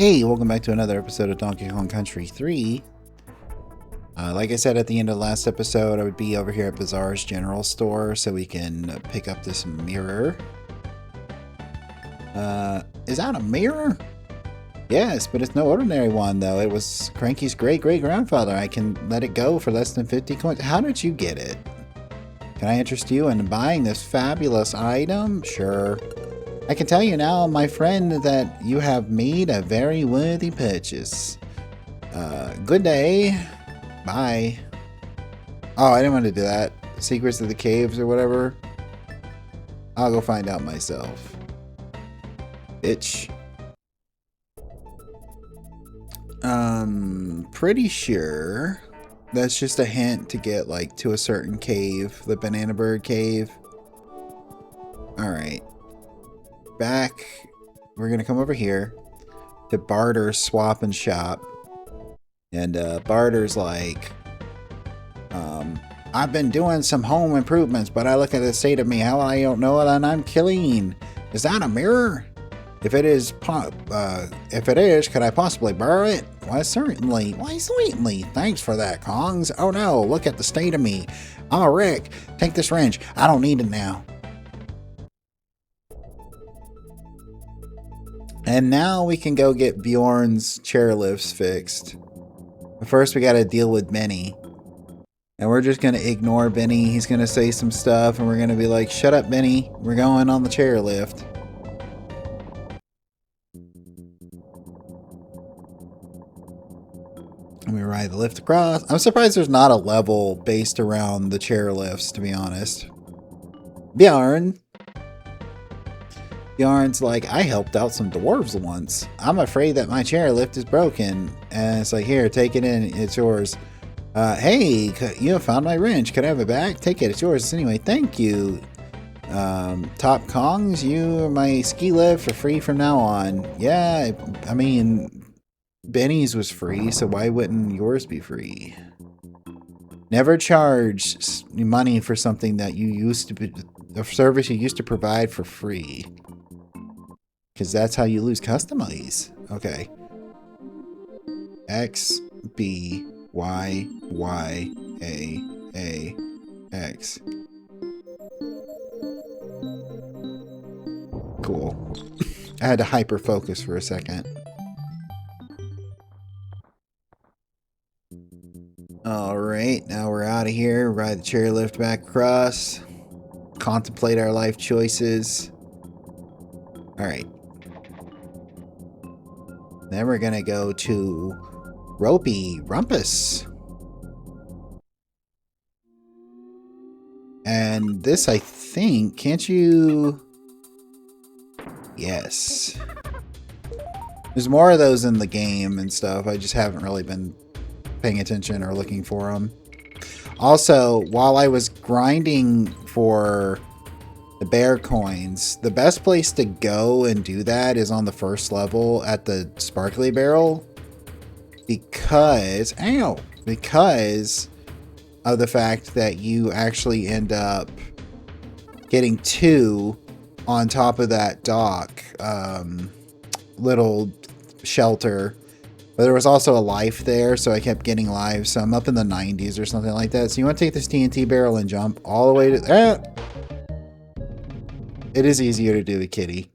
Hey, welcome back to another episode of Donkey Kong Country 3. Like I said at the end of the last episode, I would be over here at Bazaar's General Store so we can pick up this mirror. Is that a mirror? Yes, but it's no ordinary one though. It was Cranky's great-great-grandfather. I can let it go for less than 50 coins. How did you get it? Can I interest you in buying this fabulous item? Sure. I can tell you now, my friend, that you have made a very worthy purchase. Good day. Bye. Oh, I didn't want to do that. Secrets of the Caves or whatever. I'll go find out myself. Bitch. Pretty sure that's just a hint to get, like, to a certain cave. The Banana Bird Cave. Alright. Back, we're gonna come over here to Barter's Swap and Shop, and Barter's like, I've been doing some home improvements, but I look at the state of me, how I don't know that I'm clean. Is that a mirror? If it is, could I possibly borrow it? Why certainly. Why certainly. Thanks for that, Kongs. Oh no, look at the state of me. I'm a wreck. Take this wrench. I don't need it now. And now we can go get Bjorn's chairlifts fixed. But first we gotta deal with Benny. And we're just gonna ignore Benny. He's gonna say some stuff and we're gonna be like, shut up, Benny. We're going on the chairlift. And we ride the lift across. I'm surprised there's not a level based around the chairlifts, to be honest. Bjorn. Bjorn's like, I helped out some dwarves once. I'm afraid that my chairlift is broken. And it's like, here, take it in. It's yours. Hey, you have found my wrench. Could I have it back? Take it. It's yours anyway. Thank you. Top Kongs, you are my ski lift for free from now on. Yeah, I mean, Benny's was free, so why wouldn't yours be free? Never charge money for something that you used to be, a service you used to provide for free. Because that's how you lose customize. Okay. X, B, Y, Y, A, X. Cool. I had to hyper focus for a second. Alright, now we're out of here. Ride the chairlift back across. Contemplate our life choices. Alright. Then we're gonna go to Ropey Rumpus. And this, I think, can't you... Yes. There's more of those in the game and stuff. I just haven't really been paying attention or looking for them. Also, while I was grinding for the bear coins, the best place to go and do that is on the first level at the sparkly barrel, because of the fact that you actually end up getting two on top of that dock little shelter. But there was also a life there, so I kept getting lives, so I'm up in the 90s or something like that. So you want to take this TNT barrel and jump all the way to... It is easier to do with Kitty.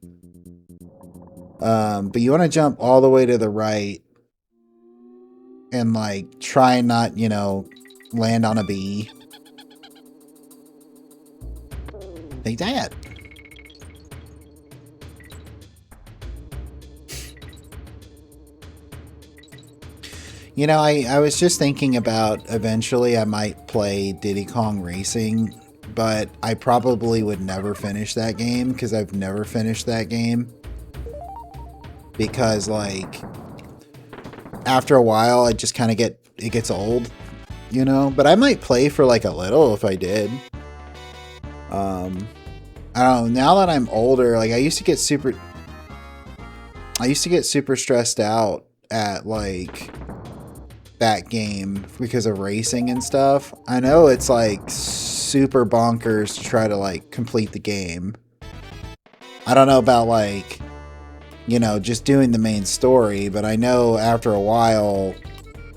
But you want to jump all the way to the right and, like, try and not, you know, land on a bee. Take that. You know, I was just thinking about eventually I might play Diddy Kong Racing, but I probably would never finish that game because I've never finished that game. Because, like, after a while, I just kind of it gets old, you know? But I might play for, like, a little if I did. I don't know, now that I'm older, like, I used to get super stressed out at, like, that game because of racing and stuff. I know it's, like, super bonkers to try to, like, complete the game. I don't know about, like, you know, just doing the main story, but I know after a while,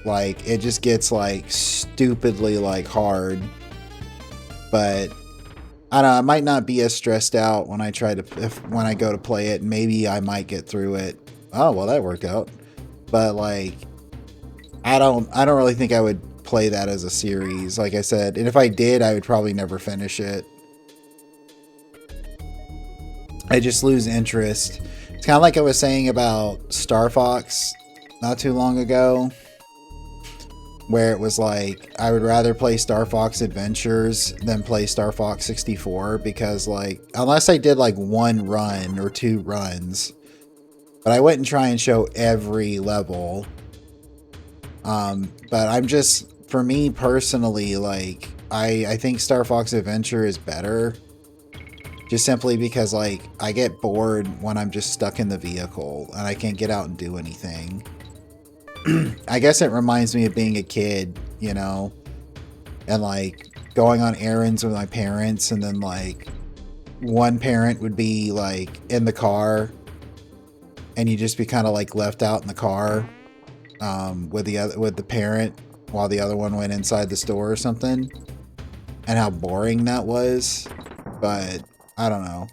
like, it just gets, like, stupidly, like, hard. But I don't know, I might not be as stressed out when I when I go to play it. Maybe I might get through it. Oh, well, that worked out. But, like, I don't really think I would play that as a series, like I said. And if I did, I would probably never finish it. I just lose interest. It's kind of like I was saying about Star Fox not too long ago, where it was like I would rather play Star Fox Adventures than play Star Fox 64, because, like, unless I did like one run or two runs, but I wouldn't try and show every level. But I'm just, for me personally, like, I think Star Fox Adventure is better. Just simply because, like, I get bored when I'm just stuck in the vehicle and I can't get out and do anything. I guess it reminds me of being a kid, you know, and, like, going on errands with my parents, and then, like, one parent would be, like, in the car and you just be kind of, like, left out in the car with the parent while the other one went inside the store or something, and how boring that was. But I don't know.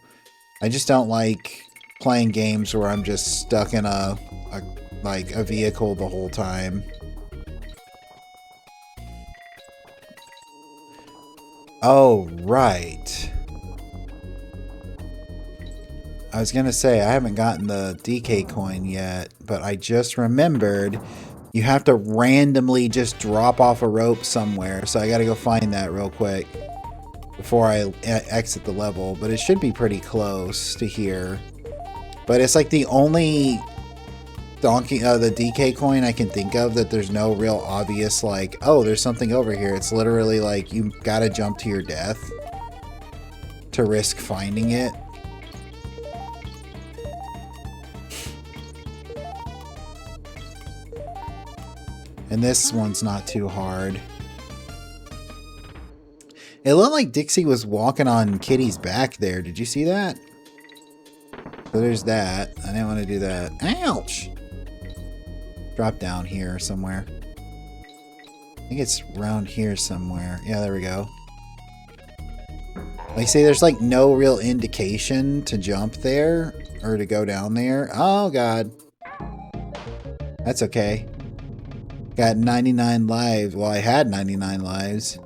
I just don't like playing games where I'm just stuck in a vehicle the whole time. Oh, right. I was gonna say, I haven't gotten the DK coin yet, but I just remembered you have to randomly just drop off a rope somewhere, so I gotta go find that real quick before I exit the level. But it should be pretty close to here. But it's like the only the DK coin I can think of that there's no real obvious, like, oh, there's something over here. It's literally like you gotta jump to your death to risk finding it. And this one's not too hard. It looked like Dixie was walking on Kitty's back there. Did you see that? So there's that. I didn't want to do that. Ouch! Drop down here somewhere. I think it's around here somewhere. Yeah, there we go. Like, see, there's like no real indication to jump there or to go down there. Oh, God. That's okay. Got 99 lives. Well, I had 99 lives.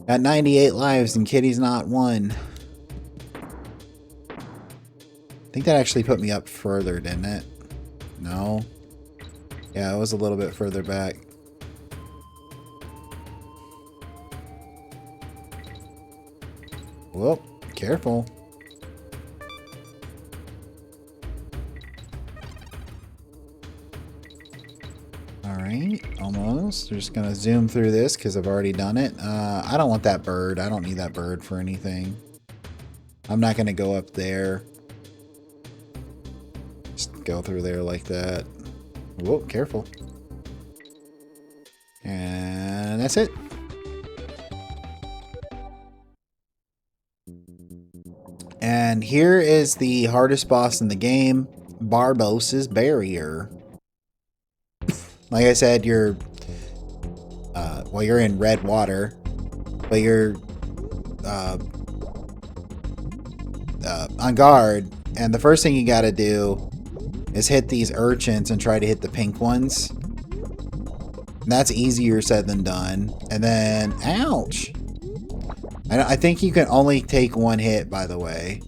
Got 98 lives and Kitty's not one. I think that actually put me up further, didn't it? No. Yeah, it was a little bit further back. Whoa, careful. Alright, almost. We're just gonna zoom through this because I've already done it. I don't want that bird. I don't need that bird for anything. I'm not gonna go up there. Just go through there like that. Whoa, careful. And that's it. And here is the hardest boss in the game, Barbos's Barrier. Like I said, you're in red water, but you're on guard, and the first thing you gotta do is hit these urchins and try to hit the pink ones. And that's easier said than done. And then, ouch! I think you can only take one hit, by the way.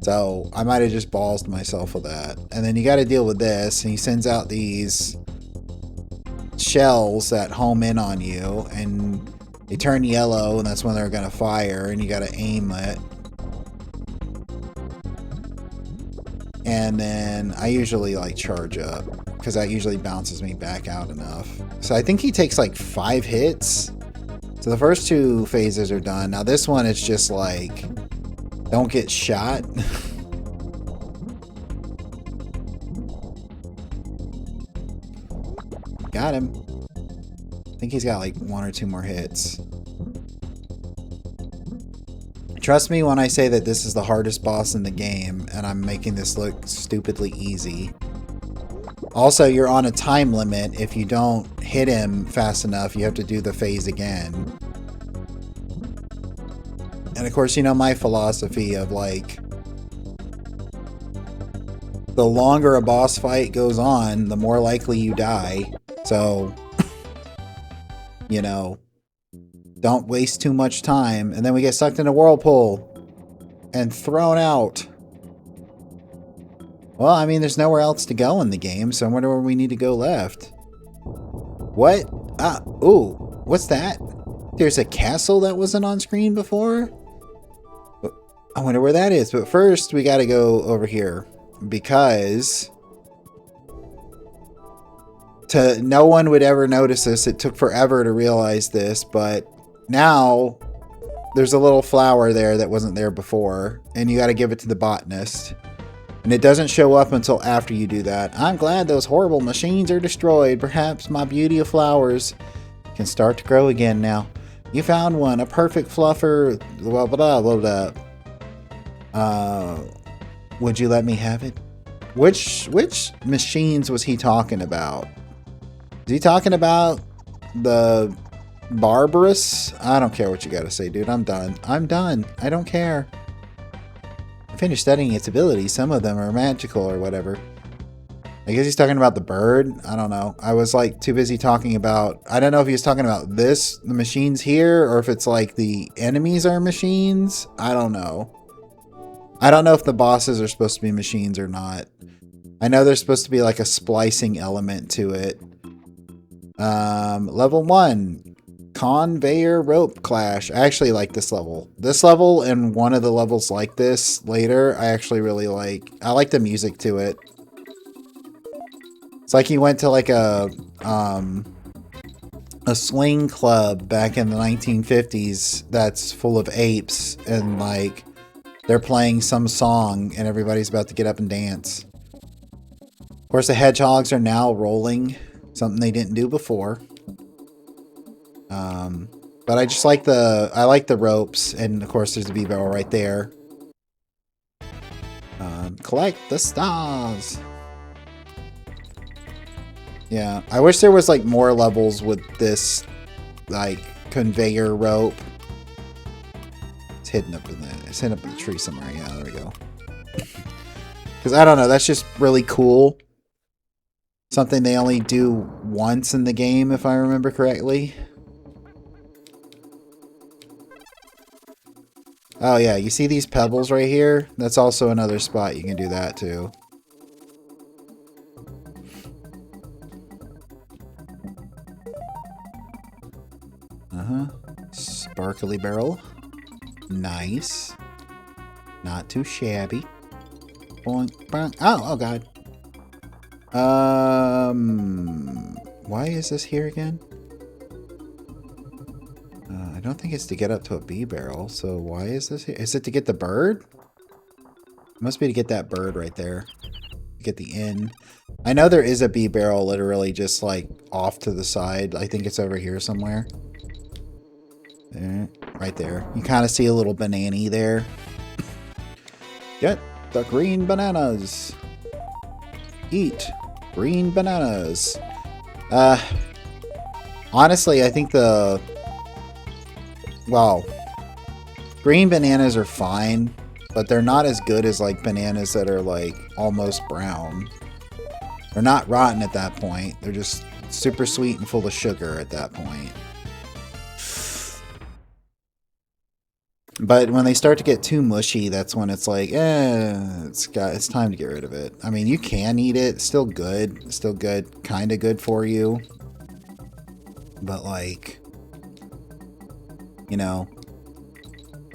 So I might have just ballsed myself with that. And then you gotta deal with this, and he sends out these shells that home in on you, and they turn yellow, and that's when they're gonna fire, and you gotta aim it. And then I usually like charge up because that usually bounces me back out enough. So I think he takes like 5 hits. So the first 2 phases are done. Now this one, it's just like, don't get shot. Got him. I think he's got like 1 or 2 more hits. Trust me when I say that this is the hardest boss in the game, and I'm making this look stupidly easy. Also, you're on a time limit. If you don't hit him fast enough, you have to do the phase again. And of course, you know my philosophy of like, the longer a boss fight goes on, the more likely you die. So, you know, don't waste too much time. And then we get sucked in a whirlpool and thrown out. Well, I mean, there's nowhere else to go in the game, so I wonder where we need to go left. What? Ah, ooh, what's that? There's a castle that wasn't on screen before? I wonder where that is, but first we gotta go over here. Because no one would ever notice this. It took forever to realize this, but now there's a little flower there that wasn't there before, and you got to give it to the botanist. And it doesn't show up until after you do that. I'm glad those horrible machines are destroyed. Perhaps my beauty of flowers can start to grow again now. You found one, a perfect fluffer. Blah, blah, blah, blah. Would you let me have it? Which machines was he talking about? Is he talking about the barbarous? I don't care what you gotta say, dude. I'm done. I'm done. I don't care. I finished studying its abilities. Some of them are magical or whatever. I guess he's talking about the bird. I don't know. I was like too busy talking about... I don't know if he was talking about this, the machines here, or if it's like the enemies are machines. I don't know. I don't know if the bosses are supposed to be machines or not. I know there's supposed to be like a splicing element to it. Level 1. Conveyor rope clash. I actually like this level. This level and one of the levels like this later, I actually really like. I like the music to it. It's like he went to like a swing club back in the 1950s that's full of apes, and like they're playing some song and everybody's about to get up and dance. Of course, the hedgehogs are now rolling, something they didn't do before. But I just like the ropes, and of course there's a bee barrel right there. Collect the stars. Yeah, I wish there was like more levels with this like conveyor rope. It's hidden up in the tree somewhere. Yeah, there we go. Because I don't know, that's just really cool. Something they only do once in the game, if I remember correctly. Oh yeah, you see these pebbles right here? That's also another spot you can do that too. Sparkly barrel. Nice. Not too shabby. Boink, boink. Oh god. Why is this here again? I don't think it's to get up to a bee barrel, so why is this here? Is it to get the bird? It must be to get that bird right there. Get the inn. I know there is a bee barrel literally just like off to the side. I think it's over here somewhere. There, right there. You kind of see a little banana there. Get the green bananas. Eat green bananas. Honestly, I think well, green bananas are fine, but they're not as good as like bananas that are like almost brown. They're not rotten at that point. They're just super sweet and full of sugar at that point. But when they start to get too mushy, that's when it's like, it's time to get rid of it. I mean, you can eat it. It's still good. It's still good. Kind of good for you. But like, you know,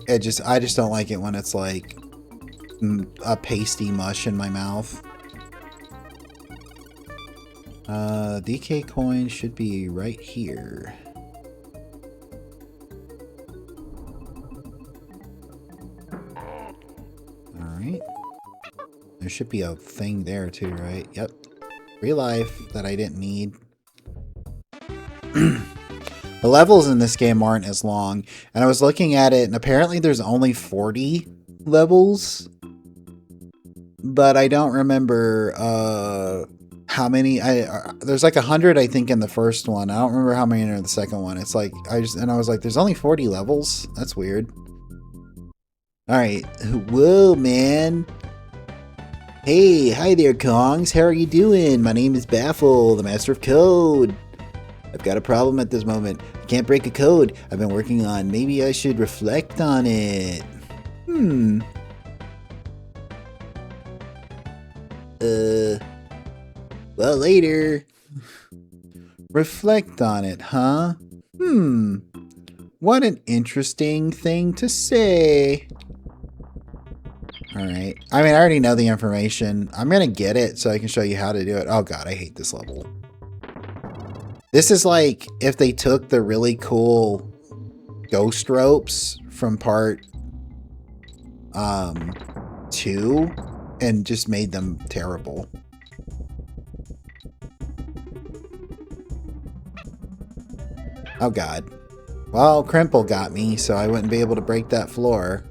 I just don't like it when it's like a pasty mush in my mouth. DK coin should be right here. Alright. There should be a thing there too, right? Yep. Real life that I didn't need. The levels in this game aren't as long. And I was looking at it, and apparently there's only 40 levels. But I don't remember how many. There's like 100, I think, in the first one. I don't remember how many are in the second one. It's like, I was like, there's only 40 levels? That's weird. Alright. Whoa, man. Hey, hi there, Kongs. How are you doing? My name is Baffle, the Master of Code. I've got a problem at this moment. I can't break a code I've been working on. Maybe I should reflect on it. Well, later. Reflect on it, huh? What an interesting thing to say. Alright. I mean, I already know the information. I'm gonna get it so I can show you how to do it. Oh god, I hate this level. This is like if they took the really cool ghost ropes from part 2 and just made them terrible. Oh god. Well, Crimple got me, so I wouldn't be able to break that floor.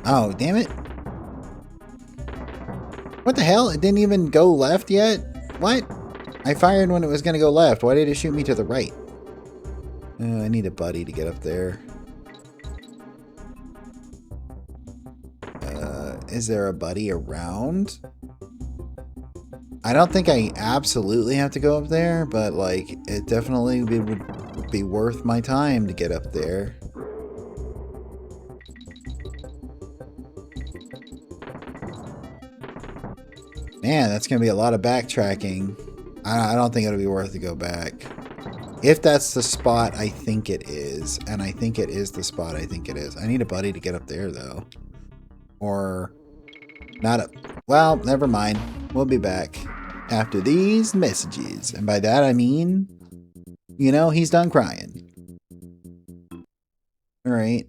Oh, damn it. What the hell? It didn't even go left yet? What? I fired when it was going to go left. Why did it shoot me to the right? Oh, I need a buddy to get up there. Is there a buddy around? I don't think I absolutely have to go up there, but like, it definitely would be worth my time to get up there. Man, that's going to be a lot of backtracking. I don't think it'll be worth to go back. If that's the spot I think it is, and I think it is the spot I think it is. I need a buddy to get up there, though. Or not a... Well, never mind. We'll be back after these messages. And by that, I mean, you know, he's done crying. Alright.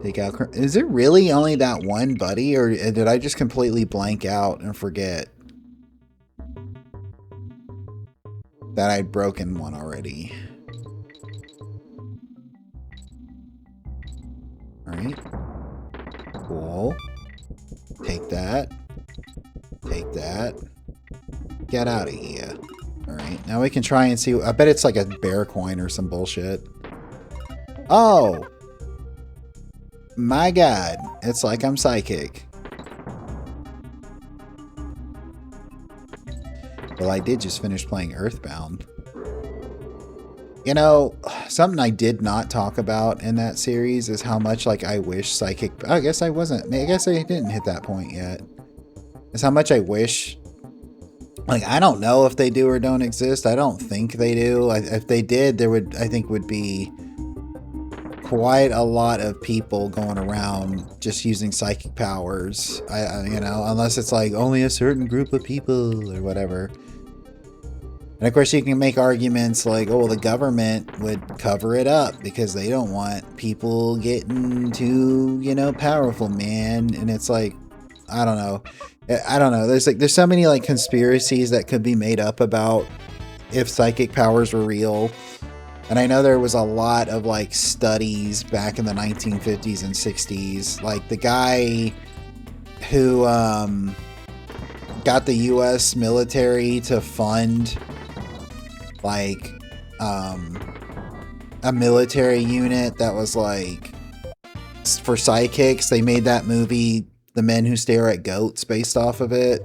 Take out... Is it really only that one buddy, or did I just completely blank out and forget that I'd broken one already? Alright. Cool. Take that. Take that. Get out of here. Alright, now we can try and see... I bet it's like a bear coin or some bullshit. Oh! My god, it's like I'm psychic. Well, I did just finish playing Earthbound. You know, something I did not talk about in that series is how much, like, I wish psychic... I guess I wasn't... I guess I didn't hit that point yet. Is how much I wish... Like, I don't know if they do or don't exist. I don't think they do. If they did, there would, I think, would be quite a lot of people going around just using psychic powers. You know, unless it's like only a certain group of people or whatever. And of course you can make arguments like, oh, well, the government would cover it up because they don't want people getting too, you know, powerful, man. And it's like, I don't know. There's so many like conspiracies that could be made up about if psychic powers were real. And I know there was a lot of like studies back in the 1950s and 60s. Like the guy who got the US military to fund like a military unit that was like for psychics. They made that movie The Men Who Stare at Goats based off of it.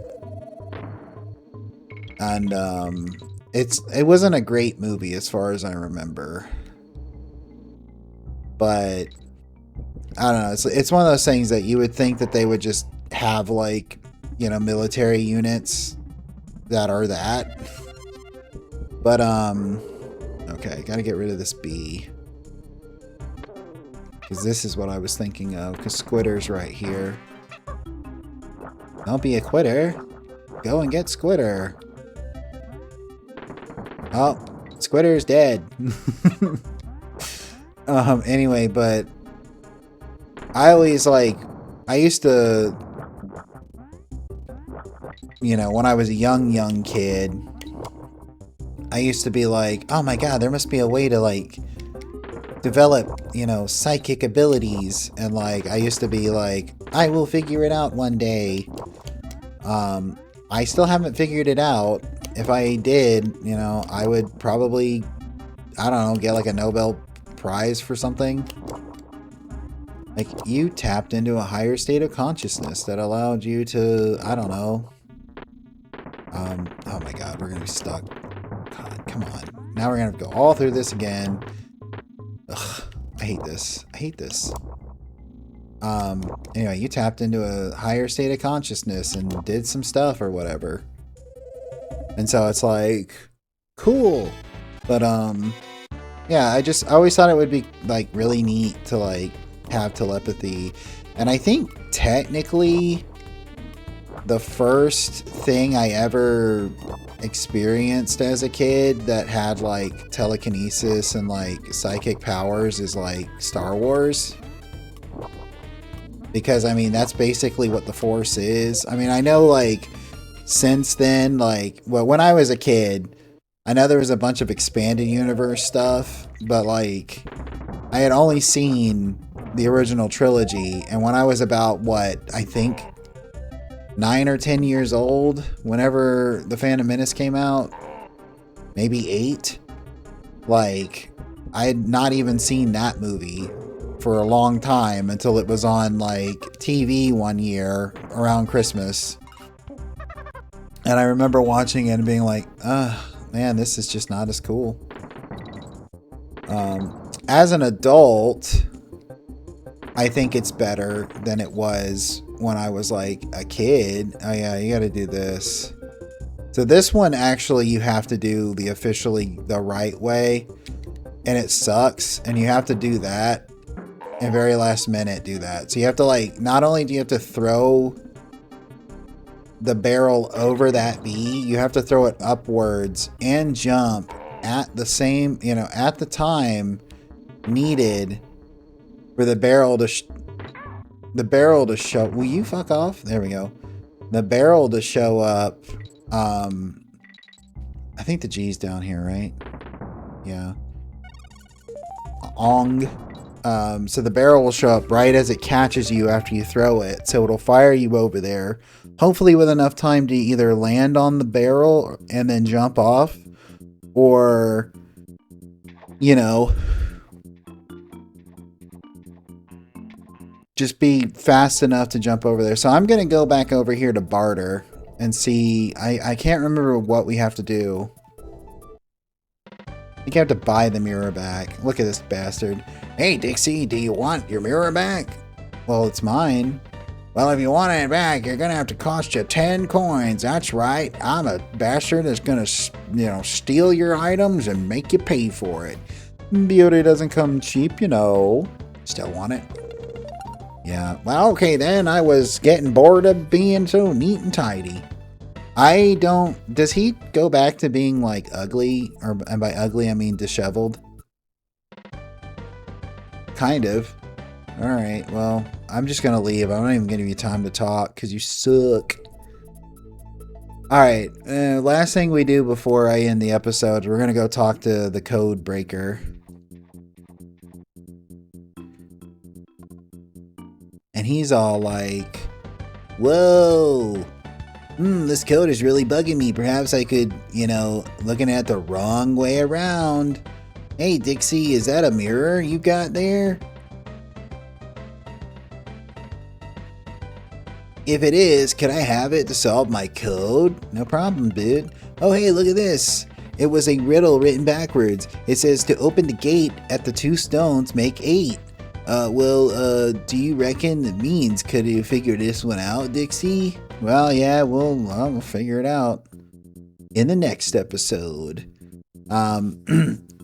And it wasn't a great movie as far as I remember. But I don't know, it's one of those things that you would think that they would just have like, you know, military units that are that. But okay, gotta get rid of this bee. Because this is what I was thinking of, because Squitter's right here. Don't be a quitter. Go and get Squitter. Oh, Squitter's dead. Anyway, but I always like, I used to you know, when I was a young kid, I used to be like, oh my god, there must be a way to like develop, you know, psychic abilities. And like, I used to be like, I will figure it out one day. I still haven't figured it out. If I did, you know, I would probably, I don't know, get like a Nobel Prize for something. Like, you tapped into a higher state of consciousness that allowed you to, I don't know. Oh my god, we're gonna be stuck. God, come on. Now we're gonna have to go all through this again. Ugh, I hate this. I hate this. Anyway, you tapped into a higher state of consciousness and did some stuff or whatever. And so it's like, cool. But, yeah, I always thought it would be, like, really neat to, like, have telepathy. And I think, technically, the first thing I ever experienced as a kid that had, like, telekinesis and, like, psychic powers is, like, Star Wars. Because, I mean, that's basically what the Force is. I mean, I know, like, since then, like, well, when I was a kid, I know there was a bunch of expanded universe stuff, but, like, I had only seen the original trilogy, and when I was about, what, I think 9 or 10 years old, whenever The Phantom Menace came out, maybe 8, like, I had not even seen that movie for a long time until it was on, like, TV one year around Christmas. And I remember watching it and being like, man, this is just not as cool. As an adult, I think it's better than it was when I was, like, a kid. Oh yeah, you gotta do this. So this one, actually, you have to do the right way. And it sucks. And you have to do that. And very last minute do that. So you have to, like, not only do you have to throw the barrel over that bee, you have to throw it upwards and jump at the same, you know, at the time needed for the barrel to show. Will you fuck off? There we go. The barrel to show up. I think the G's down here, right? Yeah. Ong. So the barrel will show up right as it catches you after you throw it. So it'll fire you over there. Hopefully with enough time to either land on the barrel and then jump off. Or, you know, just be fast enough to jump over there. So I'm going to go back over here to barter and see. I can't remember what we have to do. I think you have to buy the mirror back. Look at this bastard. Hey, Dixie, do you want your mirror back? Well, it's mine. Well, if you want it back, you're going to have to cost you 10 coins. That's right. I'm a bastard that's going to, you know, steal your items and make you pay for it. Beauty doesn't come cheap, you know. Still want it? Yeah. Well, okay then. I was getting bored of being so neat and tidy. I don't... Does he go back to being, like, ugly? And by ugly, I mean disheveled? Kind of. Alright, well, I'm just gonna leave. I'm not even gonna give you time to talk, because you suck. Alright, last thing we do before I end the episode, we're gonna go talk to the code breaker. And he's all like, whoa! This code is really bugging me. Perhaps I could, you know, looking at the wrong way around. Hey, Dixie, is that a mirror you got there? If it is, can I have it to solve my code? No problem, dude. Oh, hey, look at this. It was a riddle written backwards. It says to open the gate at the 2 stones, make 8. Do you reckon it means? Could you figure this one out, Dixie? Well, yeah, we'll figure it out in the next episode. I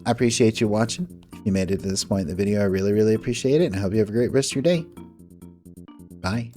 appreciate you watching. If you made it to this point in the video, I really, really appreciate it. And I hope you have a great rest of your day. Bye.